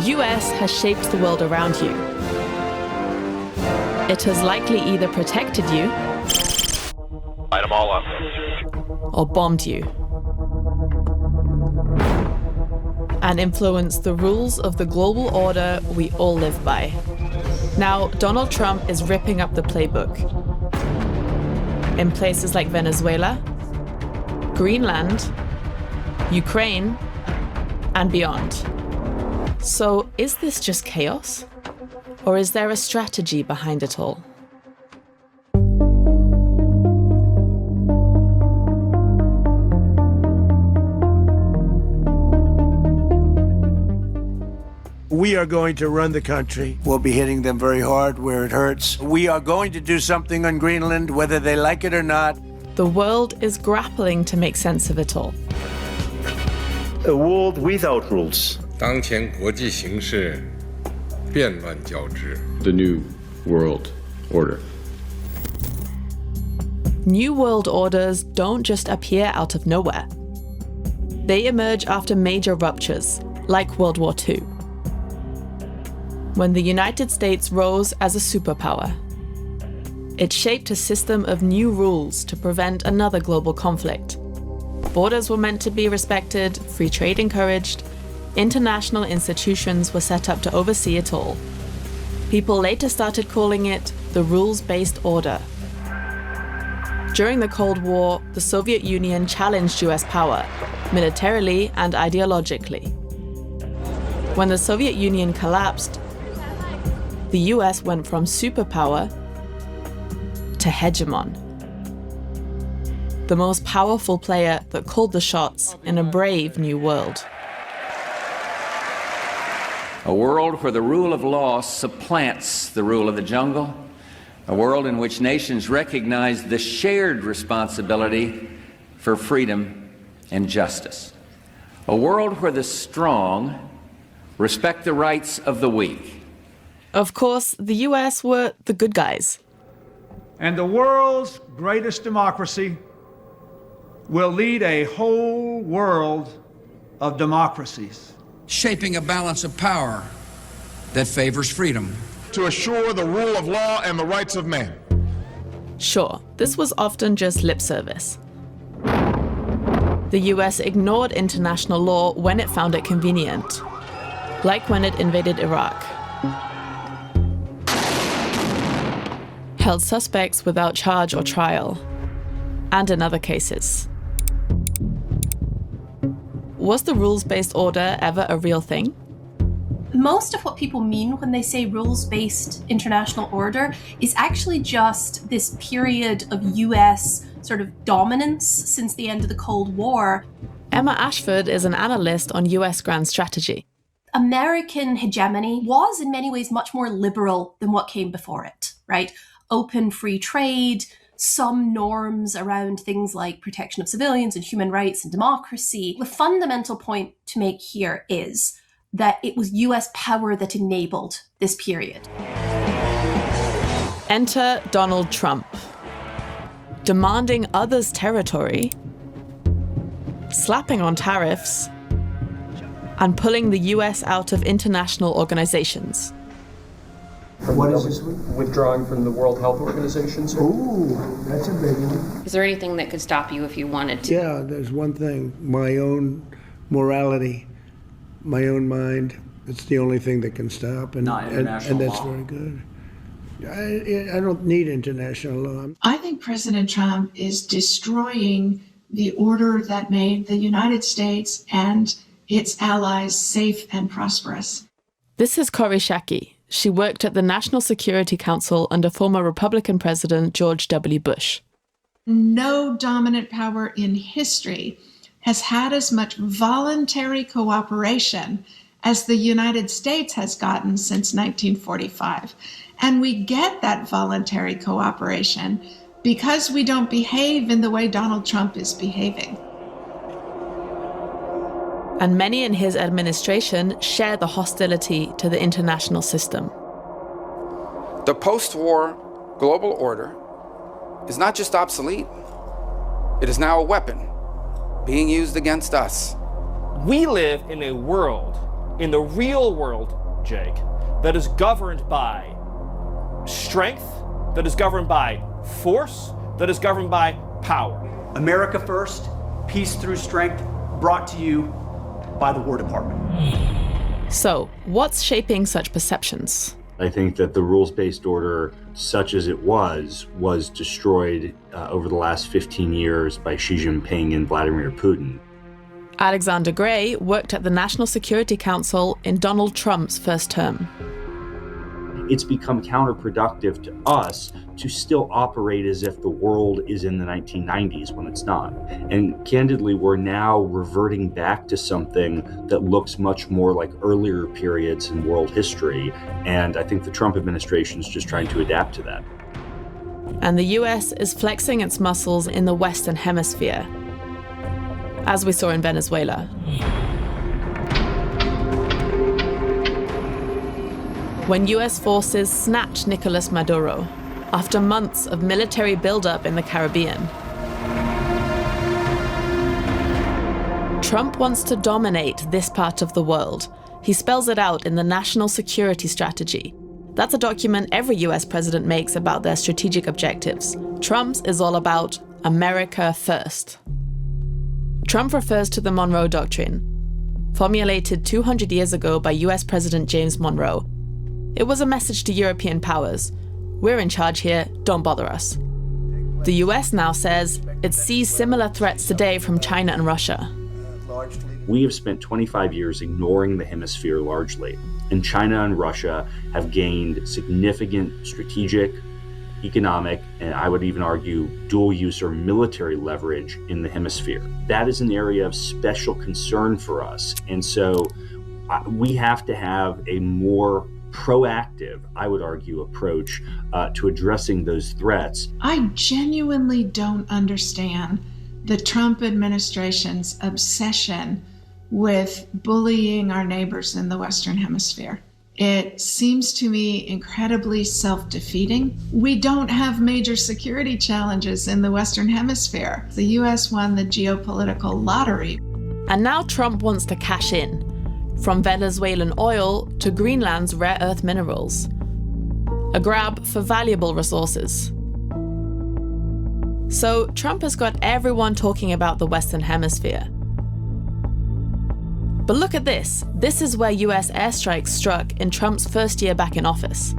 US has shaped the world around you. It has likely either protected you Light them all up. or bombed you, and influenced the rules of the global order we all live by. Now, Donald Trump is ripping up the playbook. In places like Venezuela, Greenland, Ukraine, and beyond. So, is this just chaos? Or is there a strategy behind it all? We are going to run the country. We'll be hitting them very hard where it hurts. We are going to do something on Greenland, whether they like it or not. The world is grappling to make sense of it all. A world without rules. 当前国际形势变乱交织。 The new world order. New world orders don't just appear out of nowhere. They emerge after major ruptures, like World War II, when the United States rose as a superpower. It shaped a system of new rules to prevent another global conflict. Borders were meant to be respected, free trade encouraged, international institutions were set up to oversee it all. People later started calling it the rules-based order. During the Cold War, the Soviet Union challenged US power, militarily and ideologically. When the Soviet Union collapsed, the US went from superpower to hegemon, the most powerful player that called the shots in a brave new world. A world where the rule of law supplants the rule of the jungle, a world in which nations recognize the shared responsibility for freedom and justice, a world where the strong respect the rights of the weak. Of course, the US were the good guys. And the world's greatest democracy will lead a whole world of democracies, shaping a balance of power that favors freedom, to assure the rule of law and the rights of man. Sure, this was often just lip service. The US ignored international law when it found it convenient, like when it invaded Iraq, held suspects without charge or trial, and in other cases. Was the rules-based order ever a real thing? Most of what people mean when they say rules-based international order is actually just this period of US sort of dominance since the end of the Cold War. Emma Ashford is an analyst on US grand strategy. American hegemony was in many ways much more liberal than what came before it, right? Open free trade, some norms around things like protection of civilians and human rights and democracy. The fundamental point to make here is that it was US power that enabled this period. Enter Donald Trump, demanding others' territory, slapping on tariffs, and pulling the US out of international organizations. What is this? Withdrawing from the World Health Organization? Ooh, that's a big one. Is there anything that could stop you if you wanted to? Yeah, there's one thing, my own morality, my own mind. It's the only thing that can stop, and that's law. very good. I don't need international law. I think President Trump is destroying the order that made the United States and its allies safe and prosperous. This is Kori Schake. She worked at the National Security Council under former Republican President George W. Bush. No dominant power in history has had as much voluntary cooperation as the United States has gotten since 1945. And we get that voluntary cooperation because we don't behave in the way Donald Trump is behaving. And many in his administration share the hostility to the international system. The post-war global order is not just obsolete, it is now a weapon being used against us. We live in a world in the real world, Jake, that is governed by strength, that is governed by force, that is governed by power. America first, peace through strength, brought to you by the War Department. So, what's shaping such perceptions? I think that the rules-based order, such as it was destroyed over the last 15 years by Xi Jinping and Vladimir Putin. Alexander Gray worked at the National Security Council in Donald Trump's first term. It's become counterproductive to us to still operate as if the world is in the 1990s when it's not. And candidly, we're now reverting back to something that looks much more like earlier periods in world history. And I think the Trump administration is just trying to adapt to that. And the US is flexing its muscles in the Western Hemisphere, as we saw in Venezuela. When US forces snatched Nicolas Maduro after months of military buildup in the Caribbean. Trump wants to dominate this part of the world. He spells it out in the National Security Strategy. That's a document every US president makes about their strategic objectives. Trump's is all about America first. Trump refers to the Monroe Doctrine, formulated 200 years ago by US President James Monroe. It was a message to European powers. We're in charge here, don't bother us. The US now says it sees similar threats today from China and Russia. We have spent 25 years ignoring the hemisphere largely, and China and Russia have gained significant strategic, economic, and I would even argue dual-use or military leverage in the hemisphere. That is an area of special concern for us, and so we have to have a more proactive, I would argue, approach to addressing those threats. I genuinely don't understand the Trump administration's obsession with bullying our neighbors in the Western Hemisphere. It seems to me incredibly self-defeating. We don't have major security challenges in the Western Hemisphere. The US won the geopolitical lottery. And now Trump wants to cash in, from Venezuelan oil to Greenland's rare earth minerals. A grab for valuable resources. So Trump has got everyone talking about the Western Hemisphere. But look at this. This is where US airstrikes struck in Trump's first year back in office.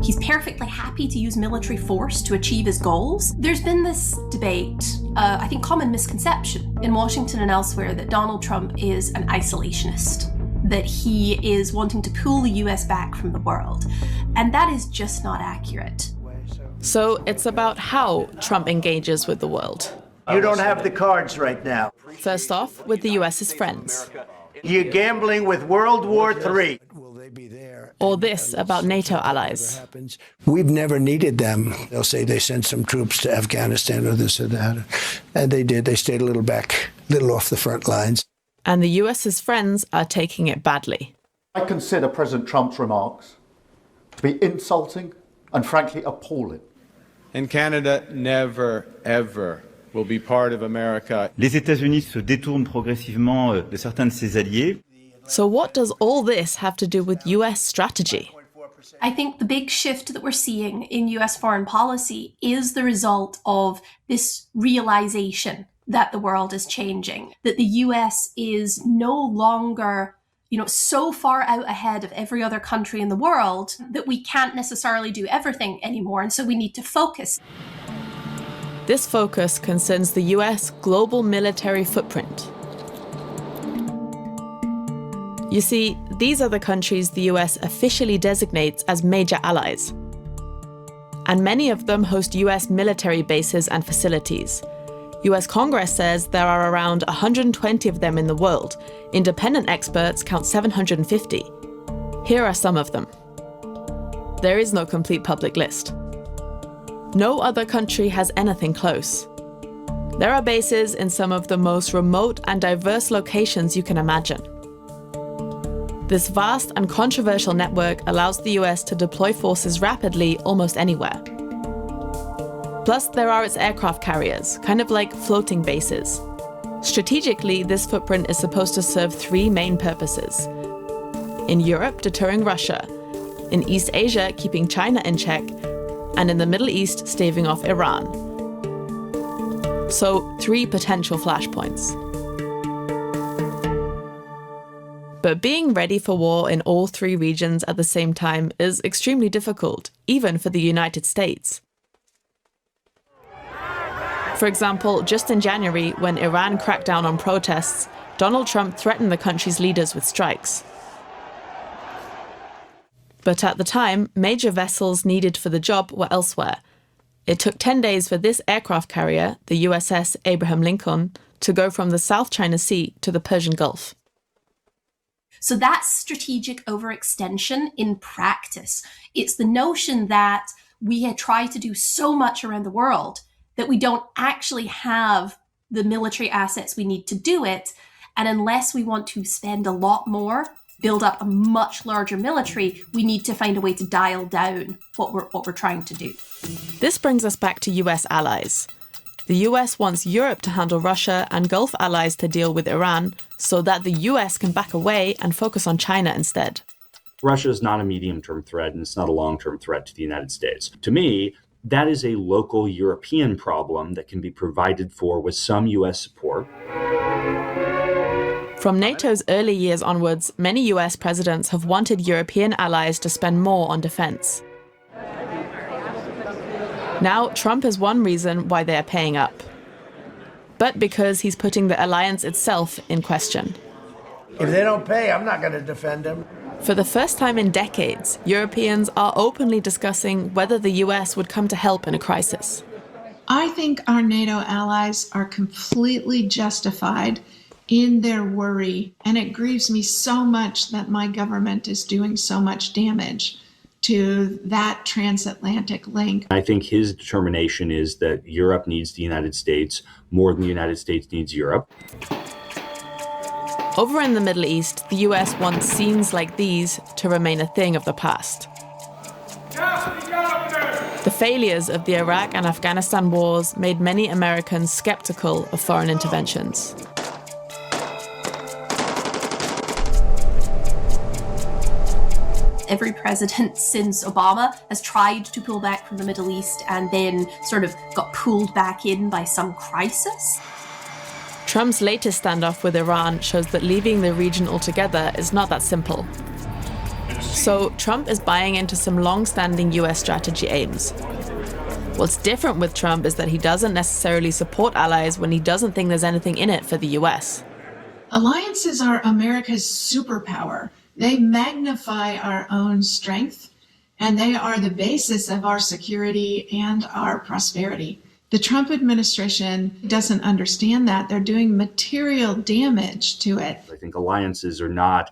He's perfectly happy to use military force to achieve his goals. There's been this debate, I think common misconception in Washington and elsewhere, that Donald Trump is an isolationist, that he is wanting to pull the US back from the world. And that is just not accurate. So it's about how Trump engages with the world. You don't have the cards right now. First off, with the US's friends. You're gambling with World War III. Or this about NATO allies. We've never needed them. They'll say they sent some troops to Afghanistan or this or that. And they did. They stayed a little back, a little off the front lines. And the US's friends are taking it badly. I consider President Trump's remarks to be insulting and frankly appalling. And Canada never, ever will be part of America. Les États-Unis se détournent progressivement de certains de ses alliés. So what does all this have to do with US strategy? I think the big shift that we're seeing in US foreign policy is the result of this realization that the world is changing, that the US is no longer, so far out ahead of every other country in the world that we can't necessarily do everything anymore, and so we need to focus. This focus concerns the US global military footprint. You see, these are the countries the US officially designates as major allies. And many of them host US military bases and facilities. US Congress says there are around 120 of them in the world. Independent experts count 750. Here are some of them. There is no complete public list. No other country has anything close. There are bases in some of the most remote and diverse locations you can imagine. This vast and controversial network allows the US to deploy forces rapidly almost anywhere. Plus, there are its aircraft carriers, kind of like floating bases. Strategically, this footprint is supposed to serve three main purposes. In Europe, deterring Russia. In East Asia, keeping China in check. And in the Middle East, staving off Iran. So, three potential flashpoints. But being ready for war in all three regions at the same time is extremely difficult, even for the United States. For example, just in January, when Iran cracked down on protests, Donald Trump threatened the country's leaders with strikes. But at the time, major vessels needed for the job were elsewhere. It took 10 days for this aircraft carrier, the USS Abraham Lincoln, to go from the South China Sea to the Persian Gulf. So that's strategic overextension in practice. It's the notion that we had tried to do so much around the world that we don't actually have the military assets we need to do it. And unless we want to spend a lot more, build up a much larger military, we need to find a way to dial down what we're trying to do. This brings us back to US allies. The US wants Europe to handle Russia and Gulf allies to deal with Iran so that the US can back away and focus on China instead. Russia is not a medium-term threat, and it's not a long-term threat to the United States. To me, that is a local European problem that can be provided for with some US support. From NATO's early years onwards, many US presidents have wanted European allies to spend more on defense. Now, Trump is one reason why they are paying up. But because he's putting the alliance itself in question. If they don't pay, I'm not going to defend them. For the first time in decades, Europeans are openly discussing whether the US would come to help in a crisis. I think our NATO allies are completely justified in their worry, and it grieves me so much that my government is doing so much damage to that transatlantic link. I think his determination is that Europe needs the United States more than the United States needs Europe. Over in the Middle East, the US wants scenes like these to remain a thing of the past. The failures of the Iraq and Afghanistan wars made many Americans skeptical of foreign interventions. Every president since Obama has tried to pull back from the Middle East and then sort of got pulled back in by some crisis. Trump's latest standoff with Iran shows that leaving the region altogether is not that simple. So Trump is buying into some long-standing US strategy aims. What's different with Trump is that he doesn't necessarily support allies when he doesn't think there's anything in it for the US. Alliances are America's superpower. They magnify our own strength, and they are the basis of our security and our prosperity. The Trump administration doesn't understand that. They're doing material damage to it. I think alliances are not,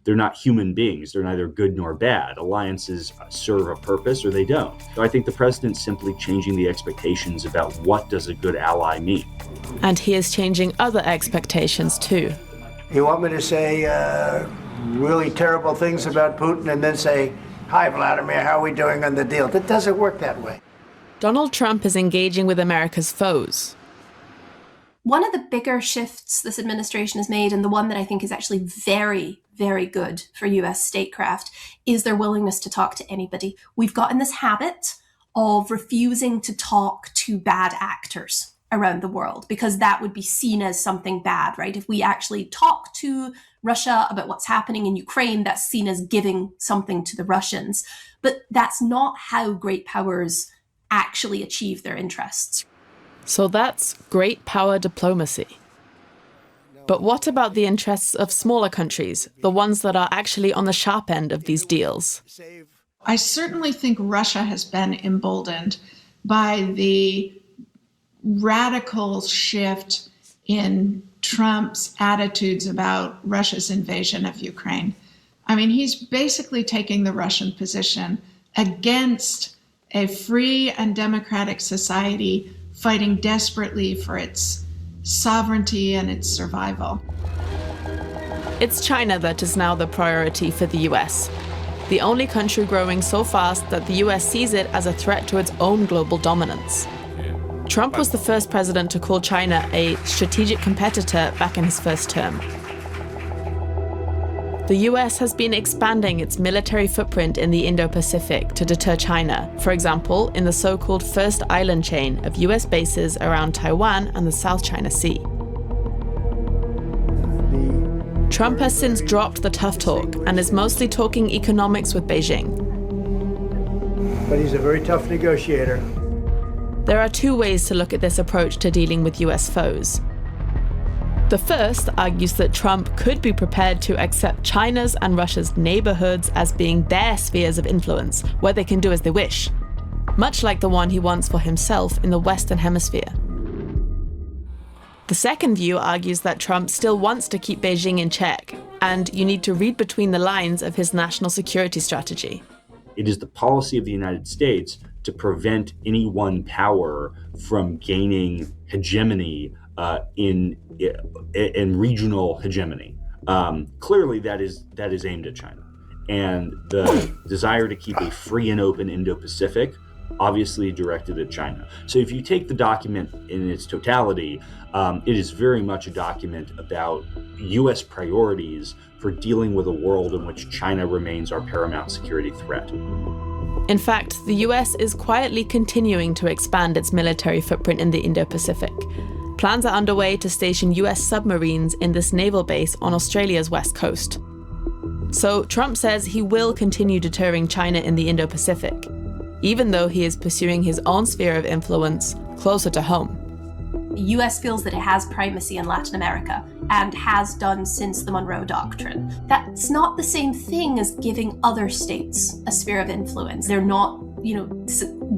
they're not human beings. They're neither good nor bad. Alliances serve a purpose or they don't. So I think the president's simply changing the expectations about what does a good ally mean. And he is changing other expectations too. You want me to say really terrible things about Putin and then say, "Hi, Vladimir, how are we doing on the deal?" That doesn't work that way. Donald Trump is engaging with America's foes. One of the bigger shifts this administration has made, and the one that I think is actually very, very good for US statecraft, is their willingness to talk to anybody. We've gotten this habit of refusing to talk to bad actors around the world because that would be seen as something bad, right? If we actually talk to Russia about what's happening in Ukraine, that's seen as giving something to the Russians. But that's not how great powers actually achieve their interests. So that's great power diplomacy. But what about the interests of smaller countries, the ones that are actually on the sharp end of these deals? I certainly think Russia has been emboldened by the radical shift in Trump's attitudes about Russia's invasion of Ukraine. I mean, he's basically taking the Russian position against a free and democratic society fighting desperately for its sovereignty and its survival. It's China that is now the priority for the US, the only country growing so fast that the US sees it as a threat to its own global dominance. Trump was the first president to call China a strategic competitor back in his first term. The US has been expanding its military footprint in the Indo-Pacific to deter China, for example, in the so-called First Island chain of US bases around Taiwan and the South China Sea. Trump has since dropped the tough talk and is mostly talking economics with Beijing. But he's a very tough negotiator. There are two ways to look at this approach to dealing with US foes. The first argues that Trump could be prepared to accept China's and Russia's neighborhoods as being their spheres of influence, where they can do as they wish, much like the one he wants for himself in the Western Hemisphere. The second view argues that Trump still wants to keep Beijing in check, and you need to read between the lines of his national security strategy. It is the policy of the United States to prevent any one power from gaining hegemony in regional hegemony. Clearly, that is aimed at China, and the desire to keep a free and open Indo-Pacific, obviously directed at China. So, if you take the document in its totality, it is very much a document about U.S. priorities for dealing with a world in which China remains our paramount security threat. In fact, the US is quietly continuing to expand its military footprint in the Indo-Pacific. Plans are underway to station US submarines in this naval base on Australia's west coast. So Trump says he will continue deterring China in the Indo-Pacific, even though he is pursuing his own sphere of influence closer to home. The US feels that it has primacy in Latin America and has done since the Monroe Doctrine. That's not the same thing as giving other states a sphere of influence. They're not,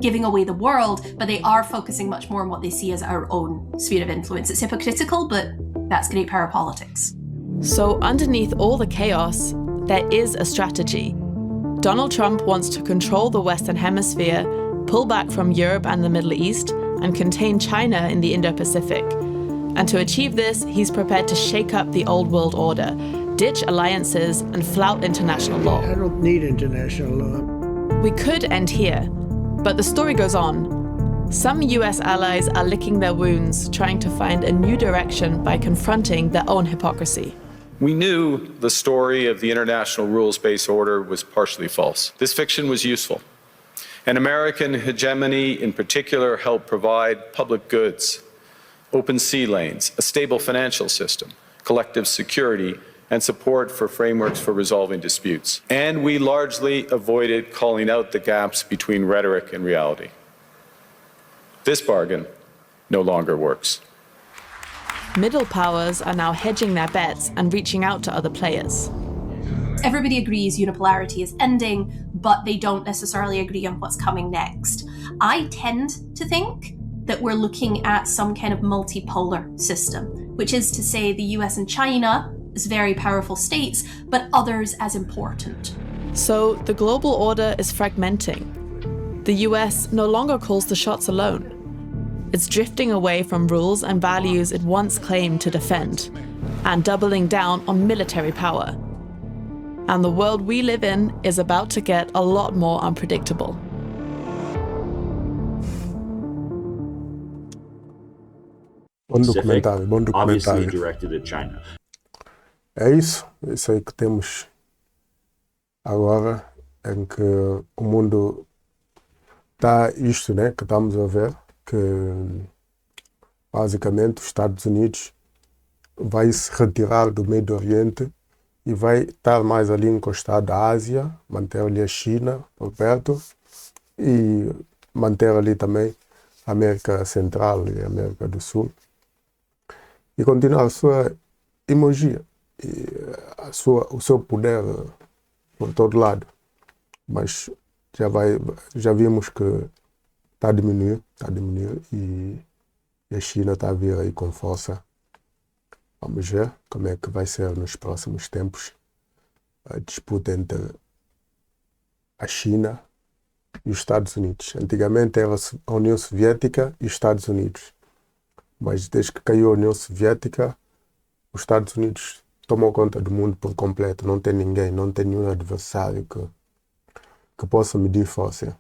giving away the world, but they are focusing much more on what they see as our own sphere of influence. It's hypocritical, but that's great power politics. So underneath all the chaos, there is a strategy. Donald Trump wants to control the Western Hemisphere, pull back from Europe and the Middle East, and contain China in the Indo-Pacific. And to achieve this, he's prepared to shake up the old world order, ditch alliances, and flout international law. I don't need international law. We could end here, but the story goes on. Some US allies are licking their wounds, trying to find a new direction by confronting their own hypocrisy. We knew the story of the international rules-based order was partially false. This fiction was useful. And American hegemony in particular helped provide public goods, open sea lanes, a stable financial system, collective security, and support for frameworks for resolving disputes. And we largely avoided calling out the gaps between rhetoric and reality. This bargain no longer works. Middle powers are now hedging their bets and reaching out to other players. Everybody agrees unipolarity is ending, but they don't necessarily agree on what's coming next. I tend to think that we're looking at some kind of multipolar system, which is to say the US and China as very powerful states, but others as important. So the global order is fragmenting. The US no longer calls the shots alone. It's drifting away from rules and values it once claimed to defend, and doubling down on military power. And the world we live in is about to get a lot more unpredictable. Bom documentário. Obviously directed at China. É isso aí que temos agora, em que o mundo está isto, né, que estamos a ver, que basicamente os Estados Unidos vai se retirar do Médio Oriente e vai estar mais ali encostado à Ásia, manter ali a China por perto e manter ali também a América Central e a América do Sul e continuar a sua hegemonia e o seu poder por todo lado. Mas já vimos que está a diminuir e a China está a vir aí com força. Vamos ver como é que vai ser nos próximos tempos a disputa entre a China e os Estados Unidos. Antigamente era a União Soviética e os Estados Unidos, mas desde que caiu a União Soviética, os Estados Unidos tomou conta do mundo por completo. Não tem ninguém, não tem nenhum adversário que possa medir força.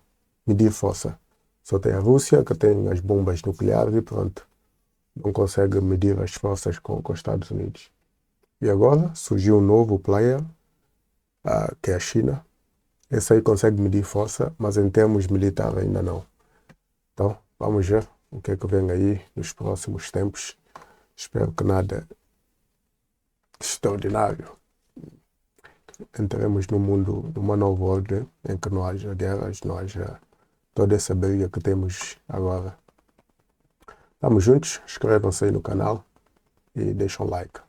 Só tem a Rússia, que tem as bombas nucleares e pronto. Não consegue medir as forças com os Estados Unidos. E agora surgiu um novo player, que é a China. Esse aí consegue medir força, mas em termos militares ainda não. Então, vamos ver o que é que vem aí nos próximos tempos. Espero que nada extraordinário. Entremos no mundo, numa nova ordem, em que não haja guerras, não haja toda essa briga que temos agora. Estamos juntos, inscrevam-se aí no canal e deixem um like.